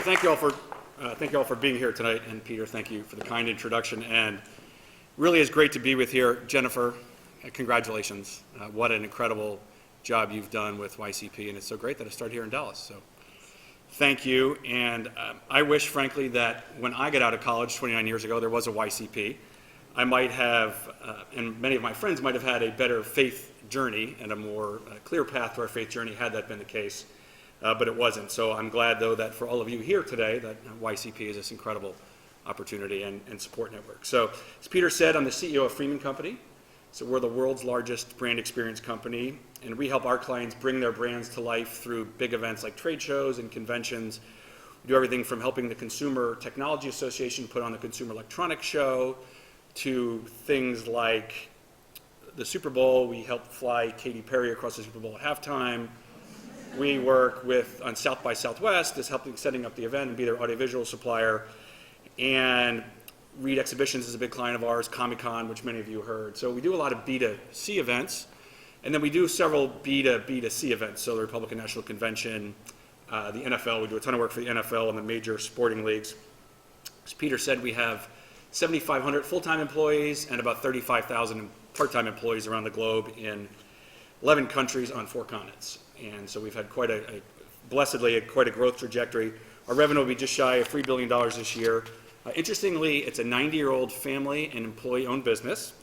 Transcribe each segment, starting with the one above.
thank you all for being here tonight. And Peter, thank you for the kind introduction. And really is great to be with here. Jennifer, congratulations. What an incredible job you've done with YCP. And it's so great that it started here in Dallas. So thank you. And I wish, frankly, that when I got out of college 29 years ago, there was a YCP. I might have, and many of my friends might have had a better faith journey and a more clear path to our faith journey had that been the case. But it wasn't. So I'm glad, though, that for all of you here today, that YCP is this incredible opportunity and support network. So as Peter said, I'm the CEO of Freeman Company. So we're the world's largest brand experience company, and we help our clients bring their brands to life through big events like trade shows and conventions. We do everything from helping the Consumer Technology Association put on the Consumer Electronics Show to things like the Super Bowl. We help fly Katy Perry across the Super Bowl at halftime. We work on South by Southwest, is helping setting up the event and be their audiovisual supplier. And Reed Exhibitions is a big client of ours, Comic-Con, which many of you heard. So we do a lot of B2C events, and then we do several B2B2C events. So the Republican National Convention, the NFL, we do a ton of work for the NFL and the major sporting leagues. As Peter said, we have 7,500 full-time employees and about 35,000 part-time employees around the globe in 11 countries on 4 continents. And so we've had blessedly, quite a growth trajectory. Our revenue will be just shy of $3 billion this year. Interestingly, it's a 90-year-old family and employee-owned business.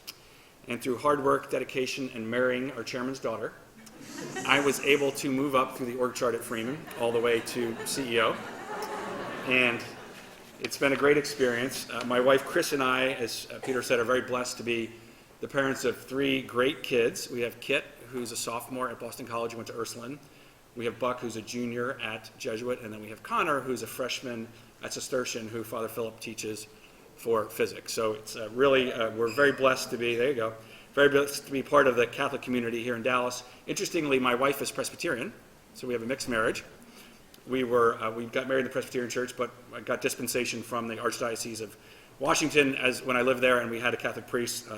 And through hard work, dedication, and marrying our chairman's daughter, I was able to move up through the org chart at Freeman all the way to CEO. And it's been a great experience. My wife, Chris, and I, as Peter said, are very blessed to be the parents of 3 great kids. We have Kit, who's a sophomore at Boston College, went to Ursuline. We have Buck, who's a junior at Jesuit, and then we have Connor, who's a freshman at Cistercian, who Father Philip teaches for physics. So it's really, we're very blessed to be, there you go, very blessed to be part of the Catholic community here in Dallas. Interestingly, my wife is Presbyterian, so we have a mixed marriage. We got married in the Presbyterian Church, but I got dispensation from the Archdiocese of Washington when I lived there, and we had a Catholic priest,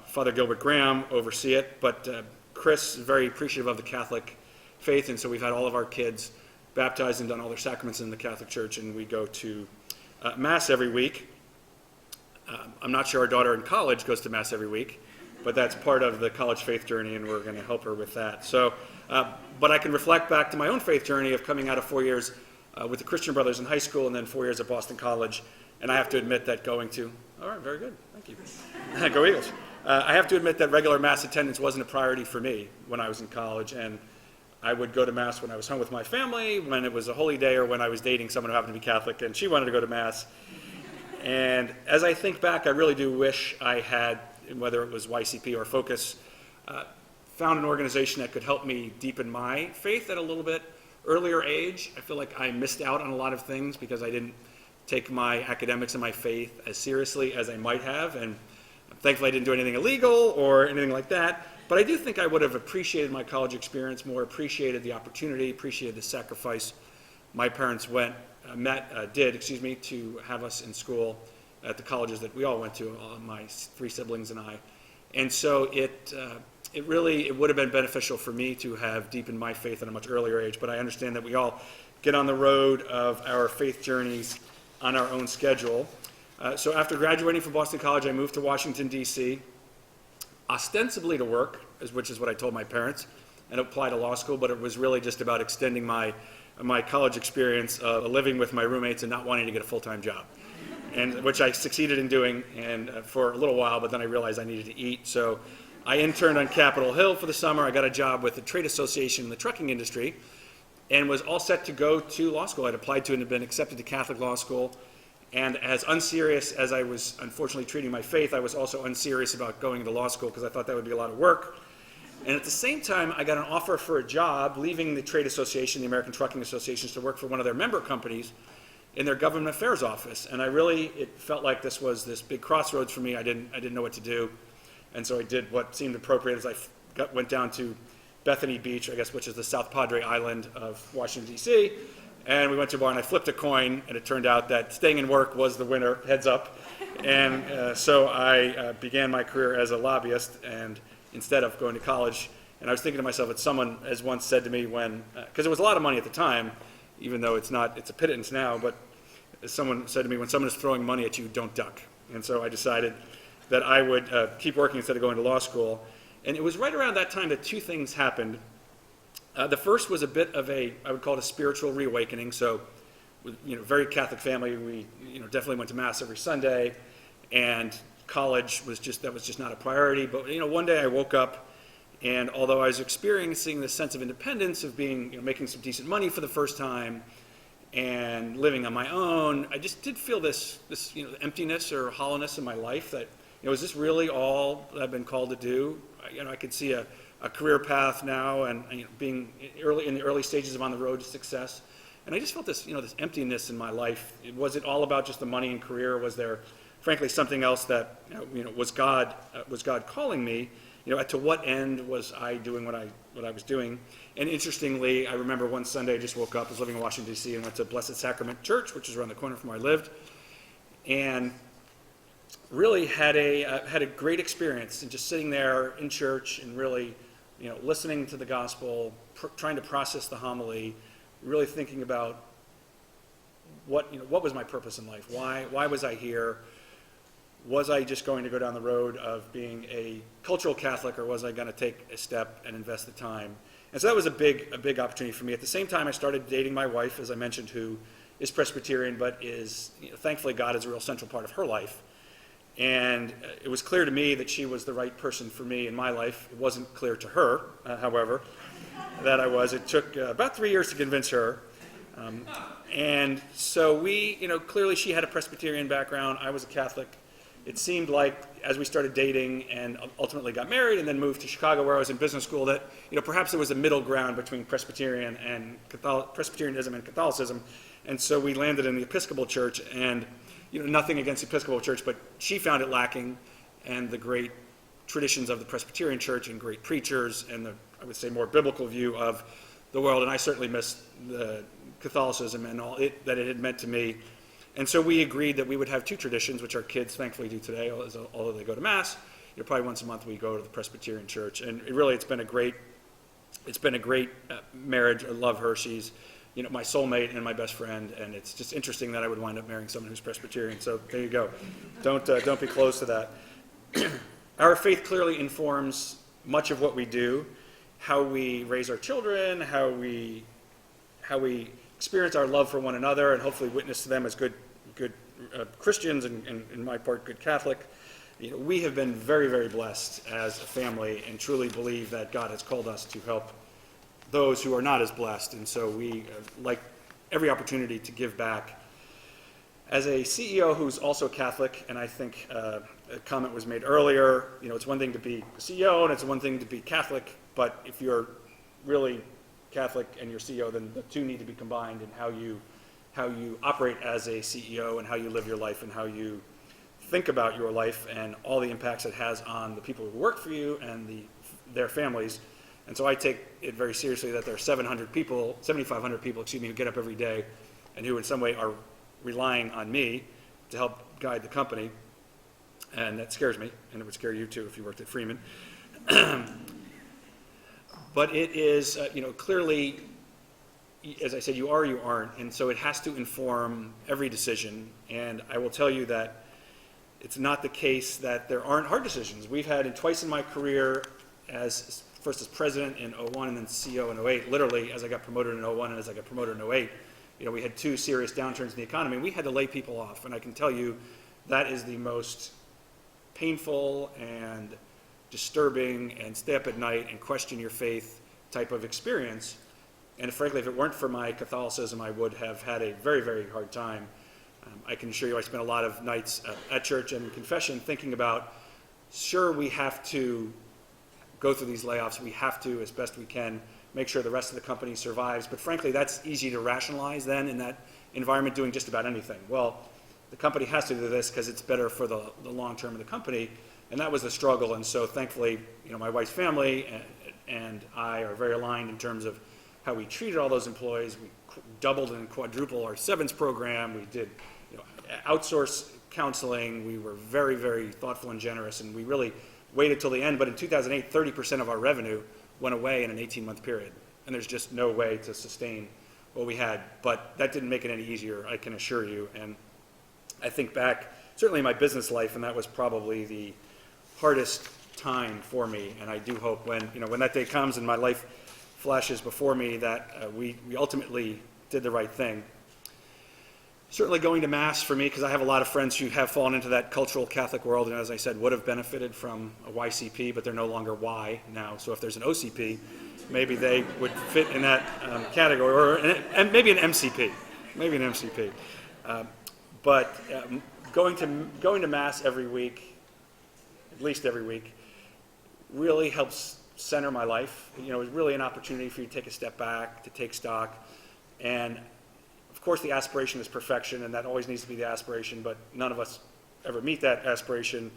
Father Gilbert Graham, oversee it. But Chris is very appreciative of the Catholic faith, and so we've had all of our kids baptized and done all their sacraments in the Catholic Church, and we go to Mass every week. I'm not sure our daughter in college goes to Mass every week, but that's part of the college faith journey, and we're going to help her with that. So, but I can reflect back to my own faith journey of coming out of 4 years with the Christian Brothers in high school and then 4 years at Boston College, and I have to admit that all right, very good, thank you. Go Eagles. I have to admit that regular Mass attendance wasn't a priority for me when I was in college, and I would go to Mass when I was home with my family, when it was a holy day, or when I was dating someone who happened to be Catholic, and she wanted to go to Mass. And as I think back, I really do wish I had, whether it was YCP or Focus, found an organization that could help me deepen my faith at a little bit earlier age. I feel like I missed out on a lot of things because I didn't take my academics and my faith as seriously as I might have, and thankfully I didn't do anything illegal or anything like that. But I do think I would have appreciated my college experience more, appreciated the opportunity, appreciated the sacrifice my parents did to have us in school at the colleges that we all went to, my 3 siblings and I. And so it would have been beneficial for me to have deepened my faith at a much earlier age. But I understand that we all get on the road of our faith journeys on our own schedule. So after graduating from Boston College, I moved to Washington, D.C., ostensibly to work, which is what I told my parents, and apply to law school, but it was really just about extending my college experience of living with my roommates and not wanting to get a full-time job, and which I succeeded in doing and for a little while, but then I realized I needed to eat. So I interned on Capitol Hill for the summer. I got a job with the trade association in the trucking industry and was all set to go to law school. I'd applied to and had been accepted to Catholic law school. And as unserious as I was unfortunately treating my faith, I was also unserious about going to law school because I thought that would be a lot of work. And at the same time, I got an offer for a job leaving the trade association, the American Trucking Association, to work for one of their member companies in their government affairs office. And it felt like this was this big crossroads for me. I didn't know what to do. And so I did what seemed appropriate as I went down to Bethany Beach, I guess, which is the South Padre Island of Washington, D.C., and we went to a bar and I flipped a coin, and it turned out that staying in work was the winner, heads up. And so I began my career as a lobbyist, and instead of going to college. And I was thinking to myself, as someone has once said to me because it was a lot of money at the time, even though it's a pittance now, but as someone said to me, when someone is throwing money at you, don't duck. And so I decided that I would keep working instead of going to law school. And it was right around that time that two things happened. The first was a bit of I would call it a spiritual reawakening. So, very Catholic family. We, definitely went to Mass every Sunday, and college was just not a priority. But, one day I woke up, and although I was experiencing this sense of independence of being, making some decent money for the first time and living on my own, I just did feel this emptiness or hollowness in my life that, is this really all that I've been called to do? I could see a career path now, and being in the early stages of on the road to success, and I just felt this this emptiness in my life. Was it all about just the money and career? Was there, frankly, something else that was God calling me? To what end was I doing what I was doing? And interestingly, I remember one Sunday I just woke up, I was living in Washington D.C. and went to Blessed Sacrament Church, which is around the corner from where I lived, and really had a great experience in just sitting there in church and really, listening to the gospel, trying to process the homily, really thinking about what was my purpose in life? Why was I here? Was I just going to go down the road of being a cultural Catholic, or was I going to take a step and invest the time? And so that was a big opportunity for me. At the same time, I started dating my wife, as I mentioned, who is Presbyterian, but is, thankfully, God is a real central part of her life. And it was clear to me that she was the right person for me in my life. It wasn't clear to her, however, that I was. It took about 3 years to convince her. And so we, clearly she had a Presbyterian background. I was a Catholic. It seemed like as we started dating and ultimately got married and then moved to Chicago where I was in business school that, perhaps there was a middle ground between Presbyterianism and Catholicism. And so we landed in the Episcopal Church, and nothing against the Episcopal Church, but she found it lacking, and the great traditions of the Presbyterian Church and great preachers and I would say, more biblical view of the world. And I certainly missed the Catholicism and all that it had meant to me. And so we agreed that we would have two traditions, which our kids thankfully do today, although they go to Mass. Probably once a month we go to the Presbyterian Church. And it's been a great marriage. I love her. She's my soulmate and my best friend, and it's just interesting that I would wind up marrying someone who's Presbyterian. So there you go. Don't be close to that. Our faith clearly informs much of what we do, how we raise our children, how we experience our love for one another, and hopefully witness to them as good Christians, and in my part, good Catholic. We have been very, very blessed as a family, and truly believe that God has called us to help those who are not as blessed, and so we like every opportunity to give back. As a CEO who's also Catholic, and I think a comment was made earlier, it's one thing to be a CEO and it's one thing to be Catholic, but if you're really Catholic and you're CEO, then the two need to be combined in how you operate as a CEO and how you live your life and how you think about your life and all the impacts it has on the people who work for you and their families. And so I take it very seriously that there are 7,500 people, who get up every day and who in some way are relying on me to help guide the company. And that scares me, and it would scare you too if you worked at Freeman. But it is, clearly, as I said, you are, you aren't. And so it has to inform every decision. And I will tell you that it's not the case that there aren't hard decisions. We've had twice in my career, first as president in 2001 and then CEO in 2008, literally as I got promoted in 2001 and as I got promoted in 2008, we had two serious downturns in the economy, and we had to lay people off. And I can tell you that is the most painful and disturbing and stay up at night and question your faith type of experience. And frankly, if it weren't for my Catholicism, I would have had a very, very hard time. I can assure you I spent a lot of nights at church and confession thinking about, sure, we have to go through these layoffs. We have to, as best we can, make sure the rest of the company survives. But frankly, that's easy to rationalize then in that environment, doing just about anything. Well, the company has to do this because it's better for the long term of the company. And that was the struggle. And so thankfully, my wife's family and I are very aligned in terms of how we treated all those employees. We doubled and quadrupled our severance program. We did outsource counseling. We were very, very thoughtful and generous, and we really waited till the end. But in 2008, 30% of our revenue went away in an 18-month period. And there's just no way to sustain what we had. But that didn't make it any easier, I can assure you. And I think back, certainly in my business life, and that was probably the hardest time for me. And I do hope when that day comes and my life flashes before me that we ultimately did the right thing. Certainly going to Mass for me, because I have a lot of friends who have fallen into that cultural Catholic world, and as I said, would have benefited from a YCP, but they're no longer Y now. So if there's an OCP, maybe they would fit in that category, or maybe an MCP, But going to Mass every week, at least every week, really helps center my life. It's really an opportunity for you to take a step back, to take stock, and of course, the aspiration is perfection, and that always needs to be the aspiration, but none of us ever meet that aspiration.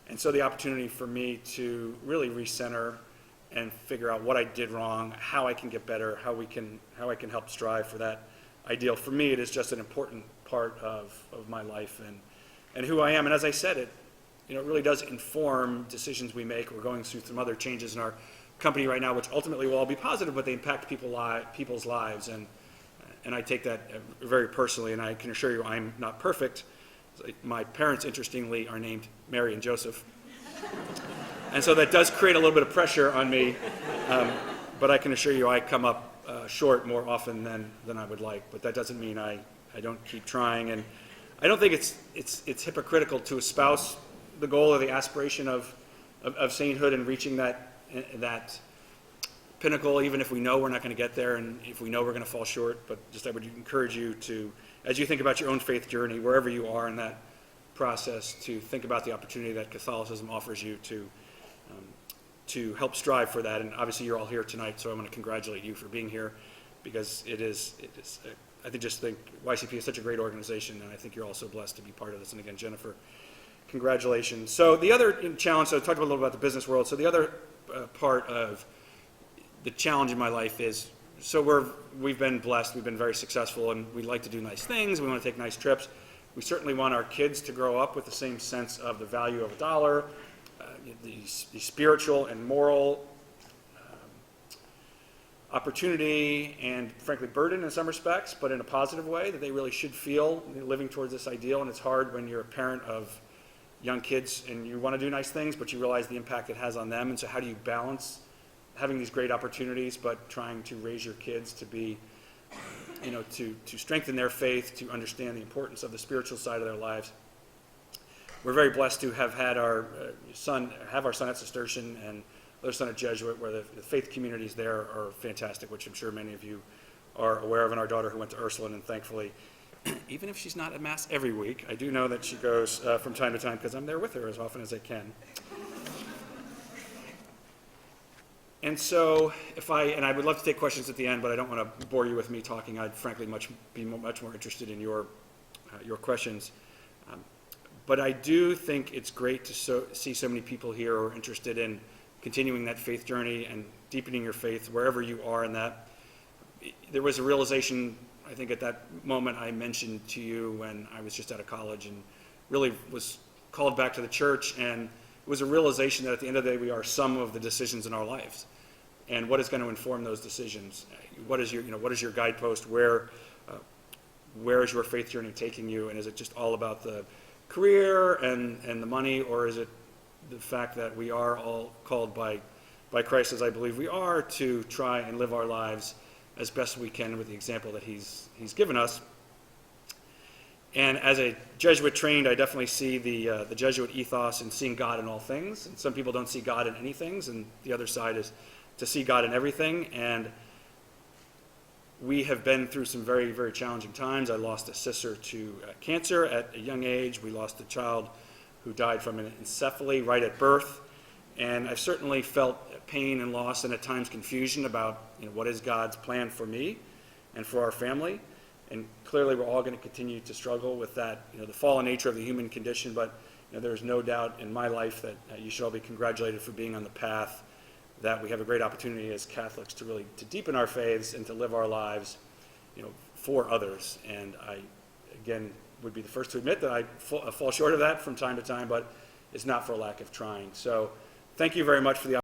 And so the opportunity for me to really recenter and figure out what I did wrong, how I can get better, how I can help strive for that ideal. For me, it is just an important part of my life and who I am. And as I said, it really does inform decisions we make. We're going through some other changes in our company right now, which ultimately will all be positive, but they impact people's lives. And I take that very personally, and I can assure you I'm not perfect. My parents, interestingly, are named Mary and Joseph. And so that does create a little bit of pressure on me, but I can assure you I come up short more often than I would like. But that doesn't mean I don't keep trying. And I don't think it's hypocritical to espouse the goal or the aspiration of sainthood and reaching that pinnacle, even if we know we're not going to get there and if we know we're going to fall short. But just I would encourage you to, as you think about your own faith journey, wherever you are in that process, to think about the opportunity that Catholicism offers you to help strive for that. And obviously you're all here tonight, so I want to congratulate you for being here, because it is I just think YCP is such a great organization, and I think you're also blessed to be part of this. And again, Jennifer, congratulations. So the other challenge, so I talked a little about the business world, so the other part of the challenge in my life is, so we've been blessed, we've been very successful, and we like to do nice things, we want to take nice trips. We certainly want our kids to grow up with the same sense of the value of a dollar, the spiritual and moral opportunity and, frankly, burden in some respects, but in a positive way, that they really should feel living towards this ideal. And it's hard when you're a parent of young kids and you want to do nice things, but you realize the impact it has on them. And so how do you balance having these great opportunities, but trying to raise your kids to be, to strengthen their faith, to understand the importance of the spiritual side of their lives? We're very blessed to have had our son at Cistercian and other son at Jesuit, where the faith communities there are fantastic, which I'm sure many of you are aware of, and our daughter who went to Ursuline, and thankfully, even if she's not at Mass every week, I do know that she goes from time to time, because I'm there with her as often as I can. And so I would love to take questions at the end, but I don't want to bore you with me talking. I'd frankly be much more interested in your questions. But I do think it's great to see so many people here who are interested in continuing that faith journey and deepening your faith wherever you are in that. There was a realization, I think, at that moment I mentioned to you when I was just out of college and really was called back to the church, and it was a realization that at the end of the day we are some of the decisions in our lives. And what is going to inform those decisions? What is your guidepost? Where is your faith journey taking you? And is it just all about the career and the money, or is it the fact that we are all called by Christ, as I believe we are, to try and live our lives as best we can with the example that He's given us? And as a Jesuit trained, I definitely see the Jesuit ethos in seeing God in all things. And some people don't see God in any things, and the other side is to see God in everything. And we have been through some very, very challenging times. I lost a sister to cancer at a young age. We lost a child who died from an encephaly right at birth. And I've certainly felt pain and loss and at times confusion about what is God's plan for me and for our family. And clearly we're all going to continue to struggle with that, the fallen nature of the human condition. But there's no doubt in my life that you should all be congratulated for being on the path that we have a great opportunity as Catholics to really deepen our faiths and to live our lives, for others. And I, again, would be the first to admit that I fall short of that from time to time, but it's not for lack of trying. So thank you very much for the opportunity.